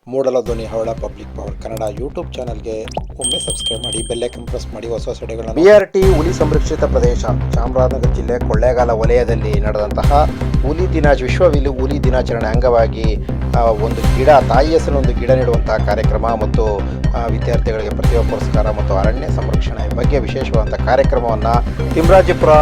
ಮೂಡಲ ಧ್ವನಿ ಹವಳ public power Kannada YouTube ಚಾನಲ್ಗೆ ಒಮ್ಮೆ ಸಬ್ಸ್ಕ್ರೈಬ್ ಮಾಡಿ, ಬೆಲ್ಲೈಕನ್ ಪ್ರೆಸ್ ಮಾಡಿ ಹೊಸ ಹೊಸಡೆಗಳನ್ನು. BRT ಹುಲಿ ಸಂರಕ್ಷಿತ ಪ್ರದೇಶ ಚಾಮರಾಜನಗರ ಜಿಲ್ಲೆ ಕೊಳ್ಳೇಗಾಲ ವಲಯದಲ್ಲಿ ನಡೆದಂತಹ ವಿಶ್ವ ಹುಲಿ ದಿನಾಚರಣೆ ಅಂಗವಾಗಿ ಒಂದು ಗಿಡ, ತಾಯಿ ಹೆಸರು ಒಂದು ಗಿಡ ನೆಡುವಂತಹ ಕಾರ್ಯಕ್ರಮ ಮತ್ತು ವಿದ್ಯಾರ್ಥಿಗಳಿಗೆ ಪ್ರತಿಭಾ ಪುರಸ್ಕಾರ ಮತ್ತು ಅರಣ್ಯ ಸಂರಕ್ಷಣೆ ಬಗ್ಗೆ ವಿಶೇಷವಾದಂಥ ಕಾರ್ಯಕ್ರಮವನ್ನು ತಿಮ್ಮರಾಜಪುರ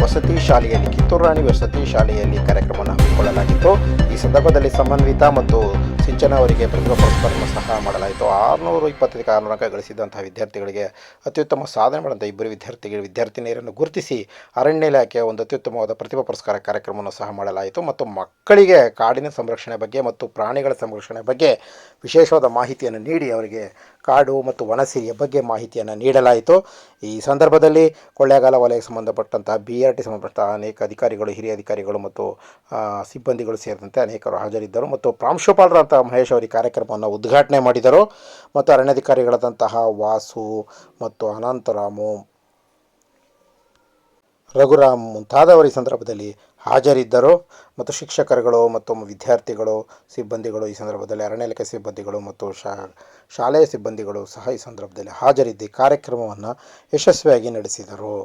ವಸತಿ ಶಾಲೆಯಲ್ಲಿ, ಕಿತ್ತೂರು ರಾಣಿ ವಸತಿ ಶಾಲೆಯಲ್ಲಿ ಕಾರ್ಯಕ್ರಮವನ್ನು ಹಮ್ಮಿಕೊಳ್ಳಲಾಗಿತ್ತು. ಈ ಸಂದರ್ಭದಲ್ಲಿ ಸಮನ್ವಿತ ಮತ್ತು ಸಿಂಚನ ಅವರಿಗೆ ಪ್ರತಿಭಾ ಪುರಸ್ಕಾರವನ್ನು ಸಹ ಮಾಡಲಾಯಿತು. 625 ಅಂಕ ಗಳಿಸಿದಂತಹ ವಿದ್ಯಾರ್ಥಿಗಳಿಗೆ ಅತ್ಯುತ್ತಮ ಸಾಧನೆ ಮಾಡಿದಂಥ ಇಬ್ಬರು ವಿದ್ಯಾರ್ಥಿನಿಯರನ್ನು ಗುರುತಿಸಿ ಅರಣ್ಯ ಇಲಾಖೆಯ ಒಂದು ಅತ್ಯುತ್ತಮವಾದ ಪ್ರತಿಭಾ ಪುರಸ್ಕಾರ ಕಾರ್ಯಕ್ರಮವನ್ನು ಸಹ ಮಾಡಲಾಯಿತು. ಮತ್ತು ಮಕ್ಕಳಿಗೆ ಕಾಡಿನ ಸಂರಕ್ಷಣೆ ಬಗ್ಗೆ ಮತ್ತು ಪ್ರಾಣಿಗಳ ಸಂರಕ್ಷಣೆ ಬಗ್ಗೆ ವಿಶೇಷವಾದ ಮಾಹಿತಿಯನ್ನು ನೀಡಿ ಅವರಿಗೆ ಕಾಡು ಮತ್ತು ವನಸಿರಿಯ ಬಗ್ಗೆ ಮಾಹಿತಿಯನ್ನು ನೀಡಲಾಯಿತು. ಈ ಸಂದರ್ಭದಲ್ಲಿ ಕೊಳ್ಳೇಗಾಲ ವಲಯಕ್ಕೆ ಸಂಬಂಧಪಟ್ಟಂತಹ BRT ಸಂಬಂಧಪಟ್ಟ ಅನೇಕ ಅಧಿಕಾರಿಗಳು, ಹಿರಿಯ ಅಧಿಕಾರಿಗಳು ಮತ್ತು ಸಿಬ್ಬಂದಿಗಳು ಸೇರಿದಂತೆ ಅನೇಕರು ಹಾಜರಿದ್ದರು. ಮತ್ತು ಪ್ರಾಂಶುಪಾಲರಂತಹ ಮಹೇಶ್ ಅವರಿಗೆ ಕಾರ್ಯಕ್ರಮವನ್ನು ಉದ್ಘಾಟನೆ ಮಾಡಿದರು. ಮತ್ತು ಅರಣ್ಯಾಧಿಕಾರಿಗಳಾದಂತಹ ವಾಸು ಮತ್ತು ಅನಂತರಾಮು, ರಘುರಾಮ್ ಮುಂತಾದವರು ಈ ಸಂದರ್ಭದಲ್ಲಿ ಹಾಜರಿದ್ದರು. ಮತ್ತು ಶಿಕ್ಷಕರುಗಳು ಮತ್ತು ವಿದ್ಯಾರ್ಥಿಗಳು, ಸಿಬ್ಬಂದಿಗಳು ಈ ಸಂದರ್ಭದಲ್ಲಿ, ಅರಣ್ಯ ಇಲಾಖೆ ಸಿಬ್ಬಂದಿಗಳು ಮತ್ತು ಶಾಲೆಯ ಸಿಬ್ಬಂದಿಗಳು ಸಹ ಈ ಸಂದರ್ಭದಲ್ಲಿ ಹಾಜರಿದ್ದು ಕಾರ್ಯಕ್ರಮವನ್ನು ಯಶಸ್ವಿಯಾಗಿ ನಡೆಸಿದರು.